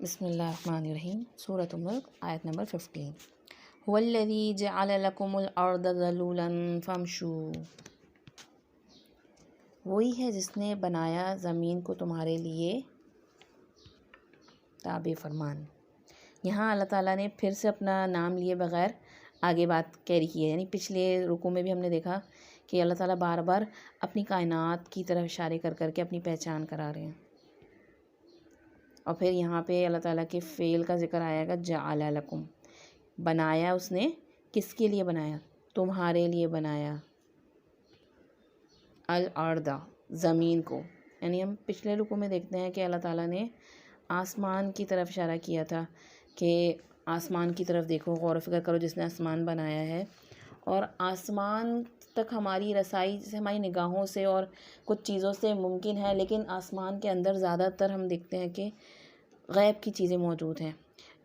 بسم اللہ الرحمن الرحیم۔ سورۃ الملک آیت نمبر 15۔ هو الذی جعل لکم الارض ذلولا فامشوا، وہی ہے جس نے بنایا زمین کو تمہارے لیے تابع فرمان۔ یہاں اللہ تعالیٰ نے پھر سے اپنا نام لیے بغیر آگے بات کیری کی ہے، یعنی پچھلے رکوع میں بھی ہم نے دیکھا کہ اللہ تعالیٰ بار بار اپنی کائنات کی طرف اشارے کر کر کے اپنی پہچان کرا رہے ہیں، اور پھر یہاں پہ اللہ تعالیٰ کے فعل کا ذکر آئے گا، جعل لکم، بنایا اس نے، کس کے لیے بنایا؟ تمہارے لیے بنایا، الارض، زمین کو۔ یعنی ہم پچھلے رکوع میں دیکھتے ہیں کہ اللہ تعالیٰ نے آسمان کی طرف اشارہ کیا تھا کہ آسمان کی طرف دیکھو، غور و فکر کرو جس نے آسمان بنایا ہے، اور آسمان تک ہماری رسائی جیسے ہماری نگاہوں سے اور کچھ چیزوں سے ممکن ہے، لیکن آسمان کے اندر زیادہ تر ہم دیکھتے ہیں کہ غیب کی چیزیں موجود ہیں،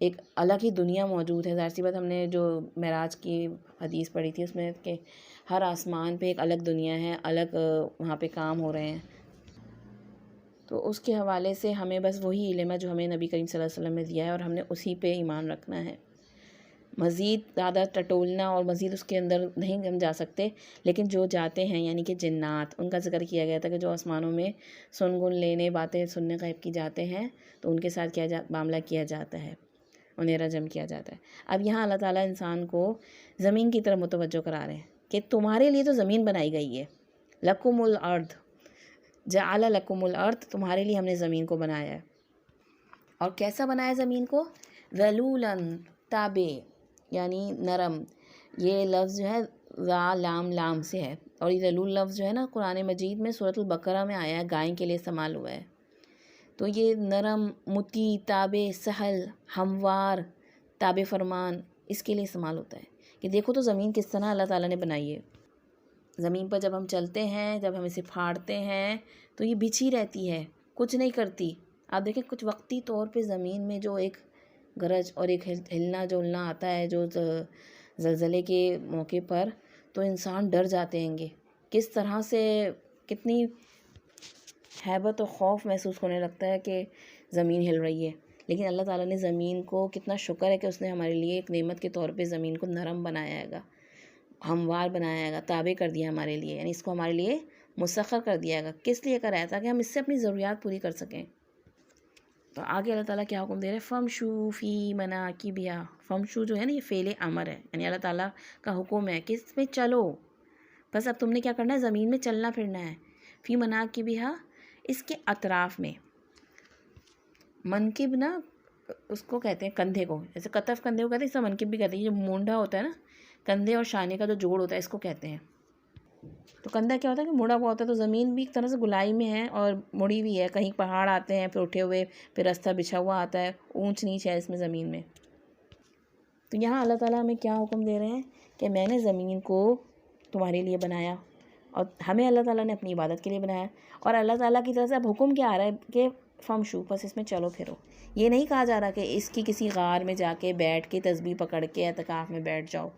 ایک الگ ہی دنیا موجود ہے۔ ظاہر سی بات، ہم نے جو معراج کی حدیث پڑھی تھی اس میں کہ ہر آسمان پہ ایک الگ دنیا ہے، الگ وہاں پہ کام ہو رہے ہیں، تو اس کے حوالے سے ہمیں بس وہی علم ہے جو ہمیں نبی کریم صلی اللہ علیہ وسلم نے دیا ہے، اور ہم نے اسی پہ ایمان رکھنا ہے۔ مزید زیادہ ٹٹولنا اور مزید اس کے اندر نہیں ہم جا سکتے، لیکن جو جاتے ہیں یعنی کہ جنات، ان کا ذکر کیا گیا تھا کہ جو آسمانوں میں سنگن لینے، باتیں سننے غیب کی جاتے ہیں، تو ان کے ساتھ معاملہ کیا جاتا ہے، انہیں رجم کیا جاتا ہے۔ اب یہاں اللہ تعالیٰ انسان کو زمین کی طرف متوجہ کرا رہے ہیں کہ تمہارے لیے تو زمین بنائی گئی ہے، لکم الارض، جعل لکم الارض، تمہارے لیے ہم نے زمین کو بنایا ہے۔ اور کیسا بنایا زمین کو؟ ذلولا، تابع یعنی نرم۔ یہ لفظ جو ہے ذا لام لام سے ہے، اور یہ ذلول لفظ جو ہے نا قرآن مجید میں سورۃ البقرہ میں آیا ہے، گائے کے لیے استعمال ہوا ہے۔ تو یہ نرم، مطیع، تابع، سہل، ہموار، تابع فرمان، اس کے لیے استعمال ہوتا ہے کہ دیکھو تو زمین کس طرح اللہ تعالیٰ نے بنائی ہے۔ زمین پر جب ہم چلتے ہیں، جب ہم اسے پھاڑتے ہیں تو یہ بچھی رہتی ہے، کچھ نہیں کرتی۔ آپ دیکھیں کچھ وقتی طور پہ زمین میں جو ایک گرج اور ایک ہلنا جولنا آتا ہے جو زلزلے کے موقع پر، تو انسان ڈر جاتے ہیں گے، کس طرح سے کتنی ہیبت و خوف محسوس ہونے لگتا ہے کہ زمین ہل رہی ہے۔ لیکن اللہ تعالیٰ نے زمین کو، کتنا شکر ہے کہ اس نے ہمارے لیے ایک نعمت کے طور پہ زمین کو نرم بنایا گا، ہموار بنایا گا، تابع کر دیا ہمارے لیے، یعنی اس کو ہمارے لیے مسخر کر دیا گا۔ کس لیے کرایا؟ تاکہ ہم اس سے اپنی ضروریات پوری کر سکیں۔ تو آگے اللہ تعالیٰ کیا حکم دے رہے ہیں؟ فَامْشُوا فِي مَنَاكِبِهَا، فَامْشُوا جو ہے نا یہ فعل امر ہے، یعنی اللہ تعالیٰ کا حکم ہے کہ اس میں چلو، بس اب تم نے کیا کرنا ہے؟ زمین میں چلنا پھرنا ہے۔ فی مناکبها، اس کے اطراف میں۔ منکب نا اس کو کہتے ہیں کندھے کو، جیسے کتف کندھے کو کہتے ہیں، اس کا منکب بھی کہتے ہیں۔ یہ مونڈا ہوتا ہے نا، کندھے اور شانے کا جو جوڑ ہوتا ہے، اس کو کہتے ہیں۔ تو کندھا کیا ہوتا ہے کہ مڑا ہوا ہوتا ہے، تو زمین بھی ایک طرح سے گلائی میں ہے اور مڑی بھی ہے، کہیں پہاڑ آتے ہیں پھر اٹھے ہوئے، پھر راستہ بچھا ہوا آتا ہے، اونچ نیچ ہے اس میں زمین میں۔ تو یہاں اللہ تعالیٰ ہمیں کیا حکم دے رہے ہیں کہ میں نے زمین کو تمہارے لیے بنایا، اور ہمیں اللہ تعالیٰ نے اپنی عبادت کے لیے بنایا، اور اللہ تعالیٰ کی طرف سے اب حکم کیا آ رہا ہے کہ فَامْشُوا، بس اس میں چلو پھرو۔ یہ نہیں کہا جا رہا کہ اس کی کسی غار میں جا کے بیٹھ کے تسبیح پکڑ کے اعتکاف میں بیٹھ جاؤ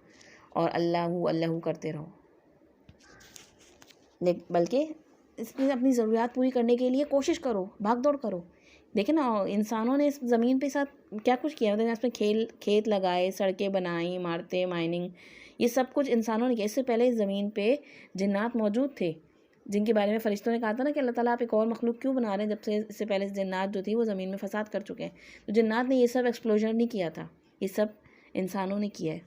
اور اللہ اللہ کرتے رہو، بلکہ اس میں اپنی ضروریات پوری کرنے کے لیے کوشش کرو، بھاگ دوڑ کرو۔ دیکھیں نا انسانوں نے اس زمین پہ ساتھ کیا کچھ کیا، اس میں کھیت لگائے، سڑکیں بنائیں، عمارتیں، مائننگ، یہ سب کچھ انسانوں نے کیا۔ اس سے پہلے اس زمین پہ جنات موجود تھے، جن کے بارے میں فرشتوں نے کہا تھا نا کہ اللہ تعالیٰ آپ ایک اور مخلوق کیوں بنا رہے ہیں، جب سے اس سے پہلے جنات جو تھی وہ زمین میں فساد کر چکے ہیں۔ تو جنات نے یہ سب ایکسپلوژن نہیں کیا تھا، یہ سب انسانوں نے کیا ہے۔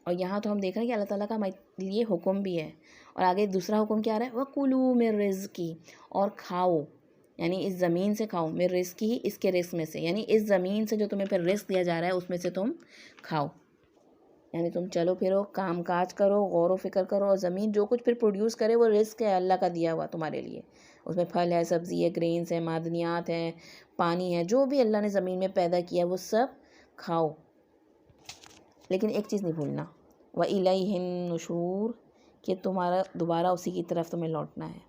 اور یہاں تو ہم دیکھ رہے ہیں کہ اللہ تعالیٰ کا ہمارے لیے حکم بھی ہے، اور آگے دوسرا حکم کیا آ رہا ہے؟ وَكُلُوا مِن رِزْقِهِ، اور کھاؤ، یعنی اس زمین سے کھاؤ، مِن رِزْقِهِ، اس کے رزق میں سے، یعنی اس زمین سے جو تمہیں پھر رزق دیا جا رہا ہے اس میں سے تم کھاؤ، یعنی تم چلو پھرو، کام کاج کرو، غور و فکر کرو، اور زمین جو کچھ پھر پروڈیوس کرے وہ رزق ہے اللہ کا دیا ہوا تمہارے لیے، اس میں پھل ہے، سبزی ہے، گرینز ہے، معدنیات ہیں، پانی ہے، جو بھی اللہ نے زمین میں پیدا کیا وہ سب کھاؤ۔ لیکن ایک چیز نہیں بھولنا، وَإِلَيْهِ النُّشُورُ، کہ تمہارا دوبارہ اسی کی طرف تمہیں لوٹنا ہے۔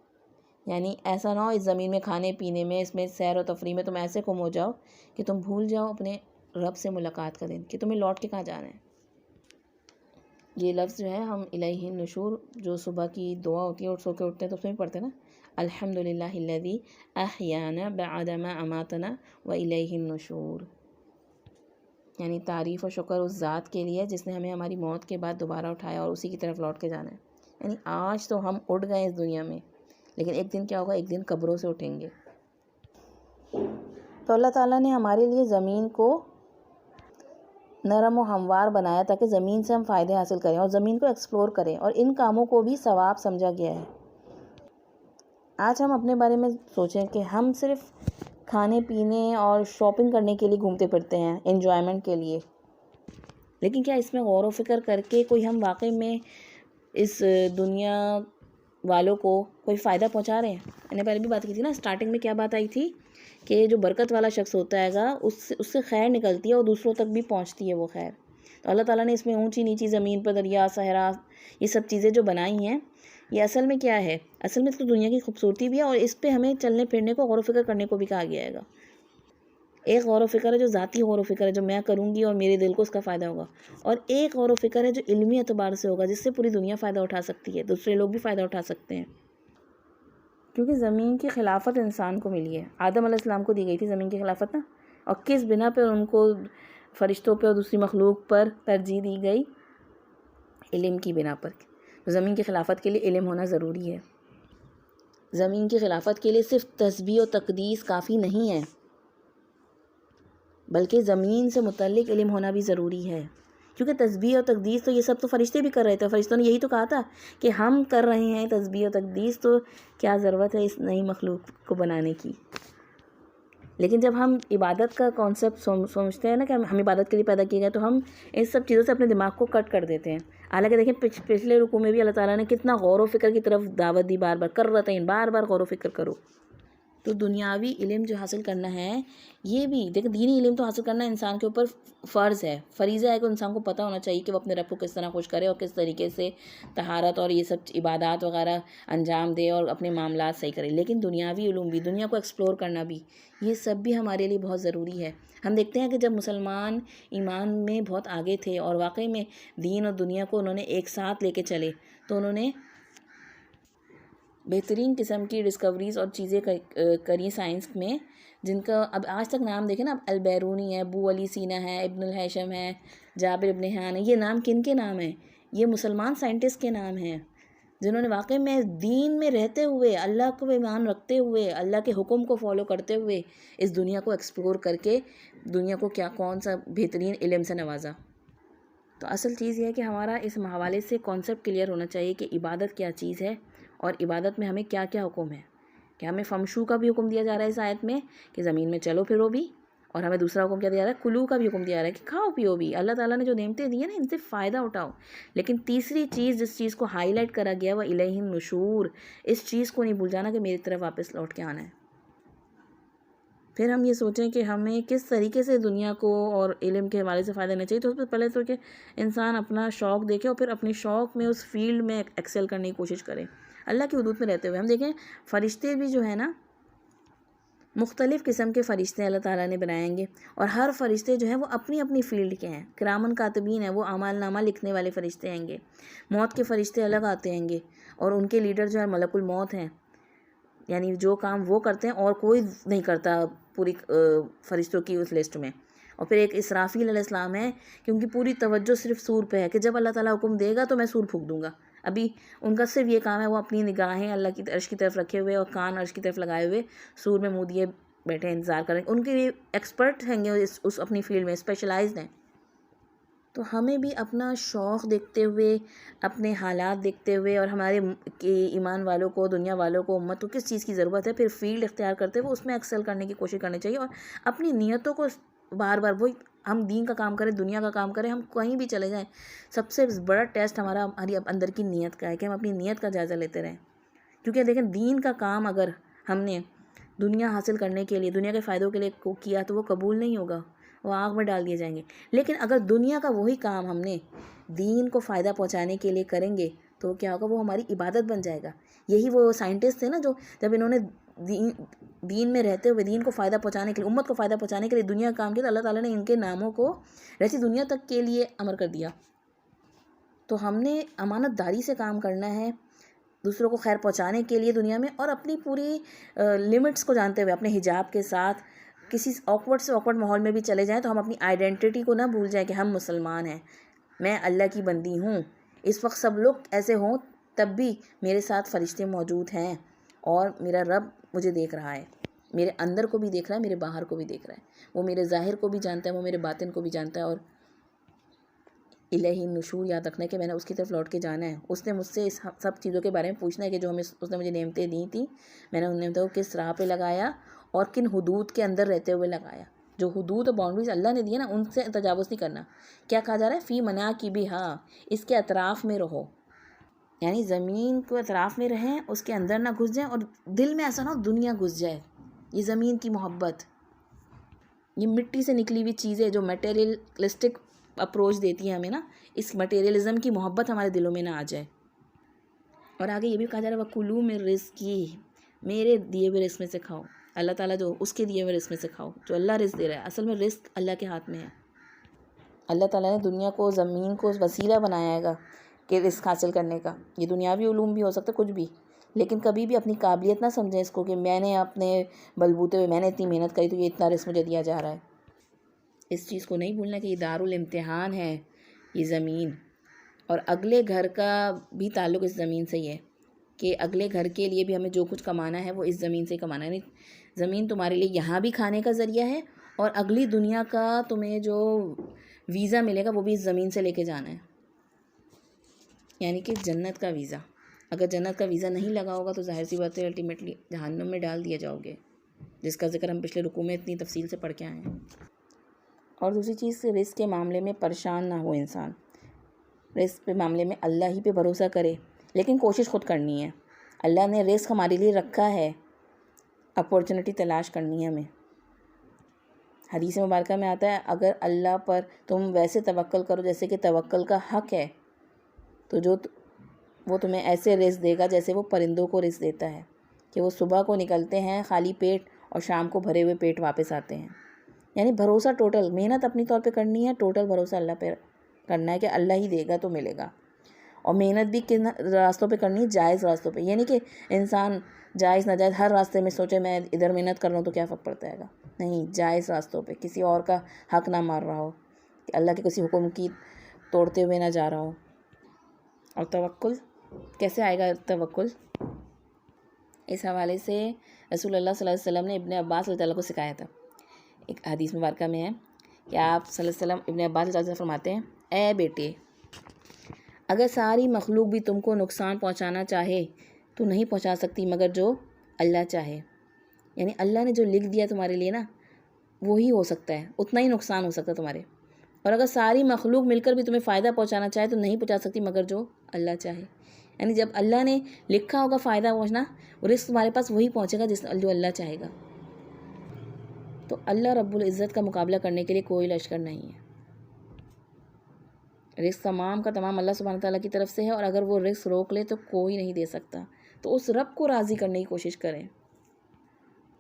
یعنی ایسا نہ ہو اس زمین میں کھانے پینے میں، اس میں سیر و تفریح میں تم ایسے گم ہو جاؤ کہ تم بھول جاؤ اپنے رب سے ملاقات کا دن، کہ تمہیں لوٹ کے کہاں جانا ہے۔ یہ لفظ جو ہے ہم الیہ النشور، جو صبح کی دعا ہوتی ہے اور سو کے اٹھتے ہیں تو اس میں بھی پڑھتے ہیں نا، الحمدللہ الذی احیانا بعد ما اماتنا والیہ النشور، یعنی تعریف و شکر اس ذات کے لیے جس نے ہمیں ہماری موت کے بعد دوبارہ اٹھایا اور اسی کی طرف لوٹ کے جانا ہے. یعنی آج تو ہم اٹھ گئے اس دنیا میں، لیکن ایک دن کیا ہوگا، ایک دن قبروں سے اٹھیں گے. تو اللہ تعالیٰ نے ہمارے لیے زمین کو نرم و ہموار بنایا تاکہ زمین سے ہم فائدے حاصل کریں اور زمین کو ایکسپلور کریں، اور ان کاموں کو بھی ثواب سمجھا گیا ہے. آج ہم اپنے بارے میں سوچیں کہ ہم صرف کھانے پینے اور شاپنگ کرنے کے لیے گھومتے پھرتے ہیں، انجوائمنٹ کے لیے، لیکن کیا اس میں غور و فکر کر کے کوئی ہم واقعی میں اس دنیا والوں کو کوئی فائدہ پہنچا رہے ہیں؟ میں نے پہلے بھی بات کی تھی نا، سٹارٹنگ میں کیا بات آئی تھی کہ جو برکت والا شخص ہوتا ہے گا اس سے خیر نکلتی ہے اور دوسروں تک بھی پہنچتی ہے وہ خیر. تو اللہ تعالیٰ نے اس میں اونچی نیچی زمین پر دریا، صحرا، یہ سب چیزیں جو بنائی ہیں، یہ اصل میں کیا ہے؟ اصل میں تو دنیا کی خوبصورتی بھی ہے، اور اس پہ ہمیں چلنے پھرنے کو، غور و فکر کرنے کو بھی کہا گیا ہے. ایک غور و فکر ہے جو ذاتی غور و فکر ہے، جو میں کروں گی اور میرے دل کو اس کا فائدہ ہوگا، اور ایک غور و فکر ہے جو علمی اعتبار سے ہوگا، جس سے پوری دنیا فائدہ اٹھا سکتی ہے، دوسرے لوگ بھی فائدہ اٹھا سکتے ہیں. کیونکہ زمین کی خلافت انسان کو ملی ہے، آدم علیہ السلام کو دی گئی تھی زمین کی خلافت نا، اور کس بنا پہ ان کو فرشتوں پہ اور دوسری مخلوق پر ترجیح دی گئی؟ علم کی بنا پر. تو زمین کی خلافت کے لیے علم ہونا ضروری ہے. زمین کی خلافت کے لیے صرف تسبیح و تقدیس کافی نہیں ہے، بلکہ زمین سے متعلق علم ہونا بھی ضروری ہے. کیونکہ تسبیح و تقدیس تو یہ سب تو فرشتے بھی کر رہے تھے، فرشتوں نے یہی تو کہا تھا کہ ہم کر رہے ہیں تسبیح و تقدیس، تو کیا ضرورت ہے اس نئی مخلوق کو بنانے کی. لیکن جب ہم عبادت کا کانسیپٹ سمجھتے ہیں نا کہ ہم عبادت کے لیے پیدا کیے گئے، تو ہم ان سب چیزوں سے اپنے دماغ کو کٹ کر دیتے ہیں. حالانکہ دیکھیں پچھلے رکوع میں بھی اللہ تعالیٰ نے کتنا غور و فکر کی طرف دعوت دی، بار بار کررتین، بار بار غور و فکر کرو. تو دنیاوی علم جو حاصل کرنا ہے، یہ بھی دیکھ، دینی علم تو حاصل کرنا انسان کے اوپر فرض ہے، فریضہ ہے کہ انسان کو پتہ ہونا چاہیے کہ وہ اپنے رب کو کس طرح خوش کرے اور کس طریقے سے طہارت اور یہ سب عبادات وغیرہ انجام دے اور اپنے معاملات صحیح کرے. لیکن دنیاوی علوم بھی، دنیا کو ایکسپلور کرنا بھی، یہ سب بھی ہمارے لیے بہت ضروری ہے. ہم دیکھتے ہیں کہ جب مسلمان ایمان میں بہت آگے تھے اور واقعی میں دین اور دنیا کو انہوں نے ایک ساتھ لے کے چلے، تو انہوں نے بہترین قسم کی ڈسکوریز اور چیزیں کری سائنس میں، جن کا اب آج تک نام دیکھیں نا، اب البیرونی ہے، ابو علی سینا ہے، ابن الہیثم ہے، جابر ابن حیان ہے. یہ نام کن کے نام ہیں؟ یہ مسلمان سائنٹسٹ کے نام ہیں، جنہوں نے واقعی میں دین میں رہتے ہوئے، اللہ کو ایمان رکھتے ہوئے، اللہ کے حکم کو فالو کرتے ہوئے اس دنیا کو ایکسپلور کر کے دنیا کو کون سا بہترین علم سے نوازا. تو اصل چیز یہ ہے کہ ہمارا اس حوالے سے کانسیپٹ کلیئر ہونا چاہیے کہ عبادت کیا چیز ہے، اور عبادت میں ہمیں کیا کیا حکم ہے. کہ ہمیں فمشو کا بھی حکم دیا جا رہا ہے اس آیت میں کہ زمین میں چلو پھرو بھی، اور ہمیں دوسرا حکم کیا دیا جا رہا ہے، کلو کا بھی حکم دیا جا رہا ہے کہ کھاؤ پیو بھی. اللہ تعالیٰ نے جو نعمتیں دی ہیں نا، ان سے فائدہ اٹھاؤ. لیکن تیسری چیز جس چیز کو ہائی لائٹ کرا گیا وہ الیہ النشور، اس چیز کو نہیں بھول جانا کہ میری طرف واپس لوٹ کے آنا ہے. پھر ہم یہ سوچیں کہ ہمیں کس طریقے سے دنیا کو اور علم کے حوالے سے فائدہ لینا چاہیے. تو اس سے پہلے تو کہ انسان اپنا شوق دیکھے اور پھر اپنی شوق میں اس فیلڈ میں ایکسل کرنے کی کوشش کرے اللہ کی حدود میں رہتے ہوئے. ہم دیکھیں فرشتے بھی جو ہے نا، مختلف قسم کے فرشتے اللہ تعالیٰ نے بنائیں گے، اور ہر فرشتے جو ہیں وہ اپنی اپنی فیلڈ کے ہیں. کرامن کاتبین ہیں، وہ اعمال نامہ لکھنے والے فرشتے ہیں گے. موت کے فرشتے الگ آتے ہیں گے، اور ان کے لیڈر جو ہے ملک الموت ہیں، یعنی جو کام وہ کرتے ہیں اور کوئی نہیں کرتا پوری فرشتوں کی اس لسٹ میں. اور پھر ایک اسرافیل علیہ السلام ہے کہ ان کی پوری توجہ صرف سور پہ ہے کہ جب اللہ تعالیٰ حکم دے گا تو میں سور پھونک دوں گا. ابھی ان کا صرف یہ کام ہے، وہ اپنی نگاہیں اللہ کی عرش کی طرف رکھے ہوئے اور کان عرش کی طرف لگائے ہوئے سور میں منہ دیے بیٹھے انتظار کریں. ان کے ایکسپرٹ ہیں گے اس اپنی فیلڈ میں، اسپیشلائزڈ ہیں. تو ہمیں بھی اپنا شوق دیکھتے ہوئے، اپنے حالات دیکھتے ہوئے، اور ہمارے ایمان والوں کو، دنیا والوں کو، امت کو کس چیز کی ضرورت ہے، پھر فیلڈ اختیار کرتے ہوئے اس میں ایکسل کرنے کی کوشش کرنی چاہیے. اور اپنی نیتوں کو بار بار، وہی ہم دین کا کام کریں، دنیا کا کام کریں، ہم کہیں بھی چلے جائیں، سب سے بڑا ٹیسٹ ہماری اندر کی نیت کا ہے کہ ہم اپنی نیت کا جائزہ لیتے رہیں. کیونکہ دیکھیں دین کا کام اگر ہم نے دنیا حاصل کرنے کے لیے، دنیا کے فائدوں کے لیے کیا تو وہ قبول نہیں ہوگا، وہ آگ میں ڈال دیے جائیں گے. لیکن اگر دنیا کا وہی کام ہم نے دین کو فائدہ پہنچانے کے لیے کریں گے تو کیا ہوگا، وہ ہماری عبادت بن جائے گا. یہی وہ سائنٹسٹ تھے نا، جو جب انہوں نے دین میں رہتے ہوئے دین کو فائدہ پہنچانے کے لیے، امت کو فائدہ پہنچانے کے لیے دنیا کا کام کیا، تو اللہ تعالیٰ نے ان کے ناموں کو رہتی دنیا تک کے لیے امر کر دیا. تو ہم نے امانت داری سے کام کرنا ہے، دوسروں کو خیر پہنچانے کے لیے دنیا میں، اور اپنی پوری لمٹس کو جانتے ہوئے اپنے حجاب کے ساتھ کسی آکورڈ سے آکورڈ ماحول میں بھی چلے جائیں تو ہم اپنی آئیڈینٹی کو نہ بھول جائیں کہ ہم مسلمان ہیں، میں اللہ کی بندی ہوں. اس وقت سب لوگ ایسے ہوں تب بھی میرے ساتھ فرشتے موجود ہیں اور میرا رب مجھے دیکھ رہا ہے، میرے اندر کو بھی دیکھ رہا ہے، میرے باہر کو بھی دیکھ رہا ہے، وہ میرے ظاہر کو بھی جانتا ہے، وہ میرے باطن کو بھی جانتا ہے. اور الہی النشور یاد رکھنا ہے کہ میں نے اس کی طرف لوٹ کے جانا ہے. اس نے مجھ سے اس سب چیزوں کے بارے میں پوچھنا ہے کہ جو اس نے مجھے نعمتیں دی تھیں، میں نے ان نعمتوں کو کس راہ پہ لگایا اور کن حدود کے اندر رہتے ہوئے لگایا. جو حدود اور باؤنڈریز اللہ نے دی ہے نا، ان سے تجاوز نہیں کرنا. کیا کہا جا رہا ہے؟ فی منا کی بھی، ہاں اس کے اطراف میں رہو، یعنی زمین کو اطراف میں رہیں، اس کے اندر نہ گھس جائیں، اور دل میں ایسا نہ ہو دنیا گھس جائے. یہ زمین کی محبت، یہ مٹی سے نکلی ہوئی چیزیں جو میٹیریلسٹک اپروچ دیتی ہیں ہمیں نا، اس مٹیریلزم کی محبت ہمارے دلوں میں نہ آ جائے. اور آگے یہ بھی کہا جا رہا ہے وَكُلُوا مِن رِزْقِهِ، میرے دیے ہوئے رزق میں سے کھاؤ. اللہ تعالیٰ جو اس کے دیے ہوئے رزق میں سے کھاؤ، جو اللہ رزق دے رہا ہے. اصل میں رزق اللہ کے ہاتھ میں ہے. اللہ تعالیٰ نے دنیا کو، زمین کو وسیلہ بنایا گا کہ رزق حاصل کرنے کا. یہ دنیاوی علوم بھی ہو سکتا ہے، کچھ بھی، لیکن کبھی بھی اپنی قابلیت نہ سمجھیں اس کو کہ میں نے اپنے بلبوتے ہوئے میں نے اتنی محنت کری تو یہ اتنا رزق مجھے دیا جا رہا ہے. اس چیز کو نہیں بھولنا کہ یہ دارالامتحان ہے یہ زمین، اور اگلے گھر کا بھی تعلق اس زمین سے ہی ہے کہ اگلے گھر کے لیے بھی ہمیں جو کچھ کمانا ہے وہ اس زمین سے کمانا ہے. یعنی زمین تمہارے لیے یہاں بھی کھانے کا ذریعہ ہے، اور اگلی دنیا کا تمہیں جو ویزا ملے گا وہ بھی اس زمین سے لے کے جانا ہے، یعنی کہ جنت کا ویزا. اگر جنت کا ویزا نہیں لگا ہوگا تو ظاہر سی بات ہے الٹیمیٹلی جہنم میں ڈال دیے جاؤ گے، جس کا ذکر ہم پچھلے رکوع میں اتنی تفصیل سے پڑھ کے آئے ہیں. اور دوسری چیز، رزق کے معاملے میں پریشان نہ ہو انسان. رزق کے معاملے میں اللہ ہی پہ بھروسہ کرے، لیکن کوشش خود کرنی ہے. اللہ نے رزق ہمارے لیے رکھا ہے، اپورچونٹی تلاش کرنی ہے ہمیں. حدیث مبارکہ میں آتا ہے اگر اللہ پر تم ویسے توکل کرو جیسے کہ توکل کا حق ہے، تو وہ تمہیں ایسے رزق دے گا جیسے وہ پرندوں کو رزق دیتا ہے کہ وہ صبح کو نکلتے ہیں خالی پیٹ اور شام کو بھرے ہوئے پیٹ واپس آتے ہیں. یعنی بھروسہ ٹوٹل، محنت اپنی طور پہ کرنی ہے، ٹوٹل بھروسہ اللہ پہ کرنا ہے کہ اللہ ہی دے گا تو ملے گا. اور محنت بھی کن راستوں پہ کرنی ہے؟ جائز راستوں پہ. یعنی کہ انسان جائز ناجائز ہر راستے میں سوچے میں ادھر محنت کر رہا ہوں تو کیا فرق پڑتا ہے گا. نہیں، جائز راستوں پہ، کسی اور کا حق نہ مار رہا ہو، کہ اللہ کے کسی حکم کی توڑتے ہوئے نہ جا رہا ہو. اور توکل کیسے آئے گا؟ توکل اس حوالے سے رسول اللہ صلی اللہ علیہ وسلم نے ابن عباس صلی اللہ علیہ وسلم کو سکھایا تھا. ایک حدیث مبارکہ میں ہے کہ آپ صلی اللہ علیہ وسلم ابن عباس صلی اللہ علیہ وسلم فرماتے ہیں اے بیٹے، اگر ساری مخلوق بھی تم کو نقصان پہنچانا چاہے تو نہیں پہنچا سکتی مگر جو اللہ چاہے. یعنی اللہ نے جو لکھ دیا تمہارے لیے نا وہی ہو سکتا ہے، اتنا ہی نقصان ہو سکتا ہے تمہارے. اور اگر ساری مخلوق مل کر بھی تمہیں فائدہ پہنچانا چاہے تو نہیں پہنچا سکتی مگر جو اللہ چاہے. یعنی جب اللہ نے لکھا ہوگا فائدہ پہنچنا، رزق تمہارے پاس وہی پہنچے گا جو اللہ چاہے گا. تو اللہ رب العزت کا مقابلہ کرنے کے لیے کوئی لشکر نہیں ہے. رزق تمام کا تمام اللہ سبحانہ تعالیٰ کی طرف سے ہے، اور اگر وہ رزق روک لے تو کوئی نہیں دے سکتا. تو اس رب کو راضی کرنے کی کوشش کریں.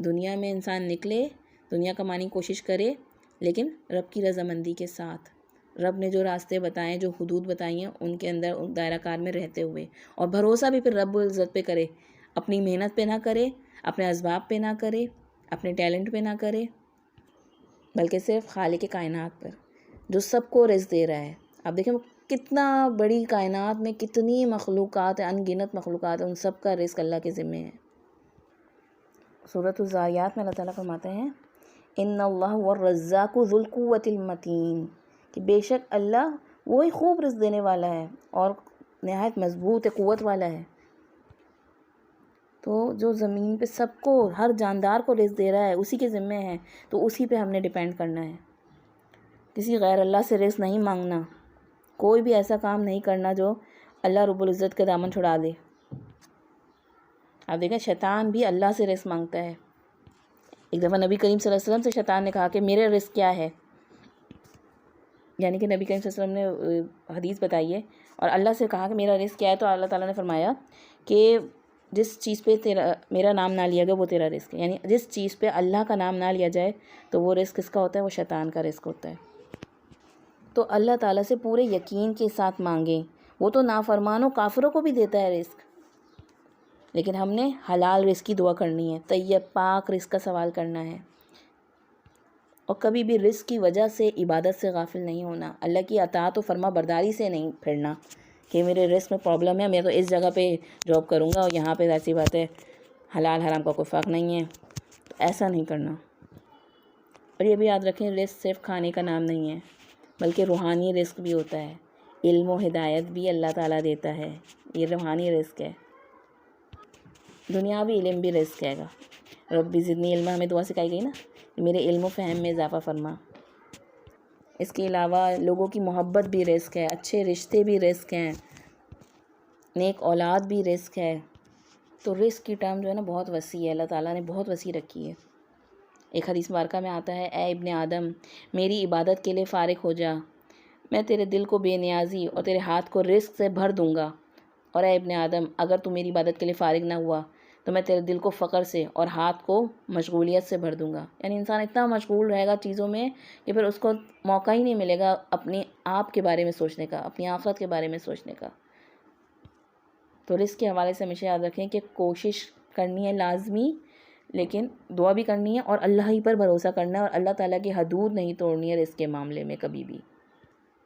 دنیا میں انسان نکلے، دنیا کمانے کی کوشش کرے، لیکن رب کی رضامندی کے ساتھ. رب نے جو راستے بتائے، جو حدود بتائی ہیں، ان کے اندر دائرہ کار میں رہتے ہوئے، اور بھروسہ بھی پھر رب العزت پہ کرے. اپنی محنت پہ نہ کرے، اپنے اسباب پہ نہ کرے، اپنے ٹیلنٹ پہ نہ کرے، بلکہ صرف خالق کائنات پر جو سب کو رزق دے رہا ہے. اب دیکھیں وہ کتنا بڑی کائنات میں کتنی مخلوقات ہیں، ان گنت مخلوقات ہیں، ان سب کا رزق اللہ کے ذمے ہے. سورۃ الزاریات میں اللہ تعالیٰ فرماتے ہیں ان اللہ هو الرزاق ذو القوۃ المتین، کہ بے شک اللہ وہی خوب رزق دینے والا ہے اور نہایت مضبوط قوت والا ہے. تو جو زمین پہ سب کو، ہر جاندار کو رزق دے رہا ہے اسی کے ذمے ہے، تو اسی پہ ہم نے ڈیپینڈ کرنا ہے. کسی غیر اللہ سے رزق نہیں مانگنا، کوئی بھی ایسا کام نہیں کرنا جو اللہ رب العزت کے دامن چھڑا دے. آپ دیکھیں شیطان بھی اللہ سے رزق مانگتا ہے. ایک دفعہ نبی کریم صلی اللہ علیہ وسلم سے شیطان نے کہا کہ میرے رزق کیا ہے، یعنی کہ نبی کریم صلی اللہ علیہ وسلم نے حدیث بتائی ہے اور اللہ سے کہا کہ میرا رزق کیا ہے، تو اللہ تعالیٰ نے فرمایا کہ جس چیز پہ میرا نام نہ لیا گیا وہ تیرا رزق ہے. یعنی جس چیز پہ اللہ کا نام نہ لیا جائے تو وہ رزق کس کا ہوتا ہے؟ وہ شیطان کا رزق ہوتا ہے. تو اللہ تعالیٰ سے پورے یقین کے ساتھ مانگیں. وہ تو نافرمانوں کافروں کو بھی دیتا ہے رزق. لیکن ہم نے حلال رزق کی دعا کرنی ہے، طیب پاک رزق کا سوال کرنا ہے، اور کبھی بھی رزق کی وجہ سے عبادت سے غافل نہیں ہونا، اللہ کی اطاعت و فرما برداری سے نہیں پھرنا کہ میرے رزق میں پرابلم ہے، میں تو اس جگہ پہ جاب کروں گا اور یہاں پہ ایسی بات ہے حلال حرام کا کوئی فرق نہیں ہے، تو ایسا نہیں کرنا۔ اور یہ بھی یاد رکھیں رزق صرف کھانے کا نام نہیں ہے، بلکہ روحانی رزق بھی ہوتا ہے، علم و ہدایت بھی اللہ تعالیٰ دیتا ہے، یہ روحانی رزق ہے۔ دنیاوی علم بھی رزق ہے گا، رب زدنی علما ہمیں دعا سکھائی گئی نا، میرے علم و فہم میں اضافہ فرما۔ اس کے علاوہ لوگوں کی محبت بھی رزق ہے، اچھے رشتے بھی رزق ہیں، نیک اولاد بھی رزق ہے۔ تو رزق کی ٹرم جو ہے نا بہت وسیع ہے، اللہ تعالیٰ نے بہت وسیع رکھی ہے۔ ایک حدیث مبارکہ میں آتا ہے، اے ابن آدم میری عبادت کے لیے فارغ ہو جا، میں تیرے دل کو بے نیازی اور تیرے ہاتھ کو رزق سے بھر دوں گا، اور اے ابن آدم اگر تو میری عبادت کے لیے فارغ نہ ہوا تو میں تیرے دل کو فقر سے اور ہاتھ کو مشغولیت سے بھر دوں گا۔ یعنی انسان اتنا مشغول رہے گا چیزوں میں کہ پھر اس کو موقع ہی نہیں ملے گا اپنے آپ کے بارے میں سوچنے کا، اپنی آخرت کے بارے میں سوچنے کا۔ تو رزق کے حوالے سے ہمیشہ یاد رکھیں کہ کوشش کرنی ہے لازمی، لیکن دعا بھی کرنی ہے اور اللہ ہی پر بھروسہ کرنا ہے، اور اللہ تعالیٰ کی حدود نہیں توڑنی ہے رزق کے معاملے میں کبھی بھی۔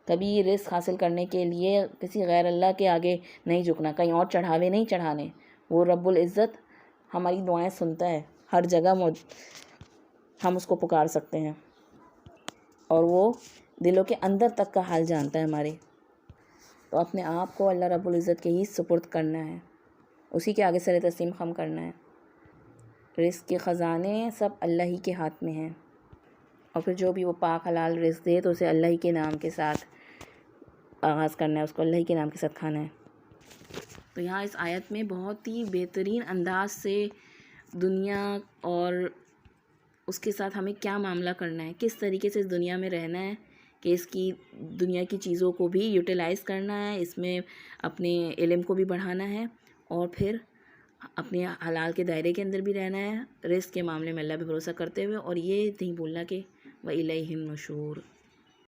کبھی رزق حاصل کرنے کے لیے کسی غیر اللہ کے آگے نہیں جھکنا، کہیں اور چڑھاوے نہیں چڑھانے۔ وہ رب العزت ہماری دعائیں سنتا ہے، ہر جگہ ہم اس کو پکار سکتے ہیں، اور وہ دلوں کے اندر تک کا حال جانتا ہے ہمارے۔ تو اپنے آپ کو اللہ رب العزت کے ہی سپرد کرنا ہے، اسی کے آگے سر تسلیم خم کرنا ہے۔ رزق کے خزانے سب اللہ ہی کے ہاتھ میں ہیں، اور پھر جو بھی وہ پاک حلال رزق دے تو اسے اللہ ہی کے نام کے ساتھ آغاز کرنا ہے، اس کو اللہ ہی کے نام کے ساتھ کھانا ہے۔ تو یہاں اس آیت میں بہت ہی بہترین انداز سے دنیا اور اس کے ساتھ ہمیں کیا معاملہ کرنا ہے، کس طریقے سے اس دنیا میں رہنا ہے، کہ اس کی دنیا کی چیزوں کو بھی یوٹیلائز کرنا ہے، اس میں اپنے علم کو بھی بڑھانا ہے، اور پھر اپنے حلال کے دائرے کے اندر بھی رہنا ہے، رزق کے معاملے میں اللہ پہ بھروسہ کرتے ہوئے، اور یہ نہیں بھولنا کہ وَإِلَيْهِ النُّشُورُ۔